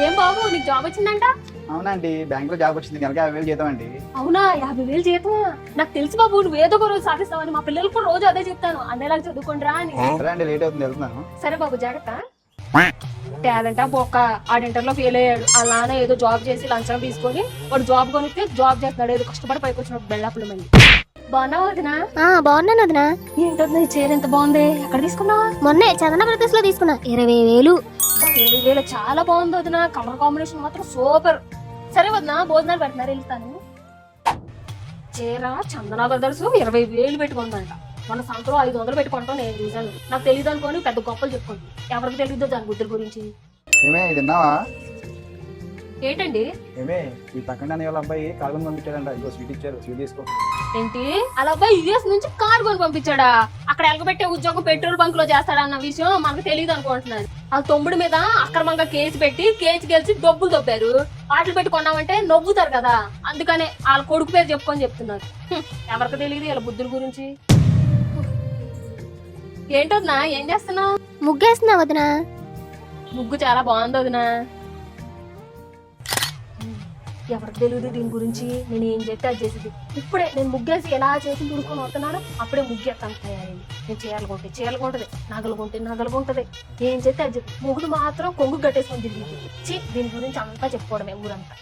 ఏం బాబు నీకు జాబ్ వచ్చిందంట? అవునండి, బ్యాంక్ లో జాబ్ వచ్చింది. నెలకి 50,000 జీతం అండి. అవునా, 50,000 జీతం? నాకు తెలుసు బాబు, నువ్వు ఏదో ఒక రోజు సాధిస్తావని. మా పిల్లలకు కూడా రోజు అదే చెప్తాను, అన్నేలాగా చదువుకుంటారా అని. సరే అండి, లేట్ అవుతుంది, వెళ్తున్నాను. సరే బాబు, జాగ్రత్త. టాలెంట్ బొక్క ఆడింటర్ లో ఫెయిల్ అయ్యాడు. వాళ్ళ నాన్న ఏదో జాబ్ చేసి లంచం తీసుకొని వాడు జాబ్ కొనిస్తే జాబ్ చేస్తున్నాడు. ఏదో కష్టపడి పైకి వచ్చినప్పుడు బెళ్ళప్పులు మంది. బాగున్నావు వదినా? బాగున్నాను వదినా. ఏంటో ఈ చీర ఎంత బాగుంది, ఎక్కడ తీసుకున్నావా? మొన్నే చందన బ్రదర్స్ లో తీసుకున్నా, 20,000. 20,000 చాలా బాగుంది వదినా, కలర్ కాంబినేషన్ మాత్రం సూపర్. సరే వదినా, భోజనాలు పెడుతున్నారు, వెళ్తాను. చీర చందన బ్రదర్స్ 20,000 పెట్టుకుందంట. మన సంతలో 500 పెట్టుకుంటాం, నేను చూసాను. నాకు తెలియదు అనుకోని పెద్ద గొప్పలు చెప్పుకుంటాను. ఎవరికి తెలియదో దాని బుద్ధుల గురించి. ఏమే ఇది విన్నావా? ఏంటండి? ఏమే ఈ పక్కన అనే వాళ్ళ అబ్బాయి కాలుని పంపించాడంట. ఇంకో స్వీట్ ఇచ్చారు, స్వీట్ తీసుకో. ఏంటి, అలా అబ్బాయి యుఎస్ నుంచి కార్ కొని పంపించాడా? అక్కడ ఎలగబెట్టే ఉద్యోగం పెట్రోల్ బంక్ లో చేస్తాడన్న విషయం మనకు తెలియదు అనుకుంటున్నాను. ఆ తొమ్మిడి మీద అక్రమంగా కేసు పెట్టి కేసు గెలిచి డబ్బులు దొబ్బారు. వాటిలు పెట్టి కొన్నామంటే నవ్వుతారు కదా, అందుకనే వాళ్ళ కొడుకు పేరు చెప్పుకొని చెప్తున్నారు. ఎవరికి తెలియదు వీళ్ళ బుద్ధుల గురించి. ఏంటోదినా, ఏం చేస్తున్నావు? ముగ్గేస్తున్నా వదినా. ముగ్గు చాలా బాగుంది వదినా. ఎవరికి తెలియదు దీని గురించి, నేను ఏం చెప్తే అది చేసేది. ఇప్పుడే నేను ముగ్గేసి ఎలా చేసి తుడుకొని వస్తున్నాను, అప్పుడే ముగ్గేస్తాను తయారైంది. నేను చీరలు కొంటది, నగలు కొంటది, ఏం చెప్తే అది చెప్తే. ముగ్గులు మాత్రం కొంగు కట్టేసుకొని తిరిగి దీని గురించి అంతా చెప్పుకోవడమే ఊరంతా.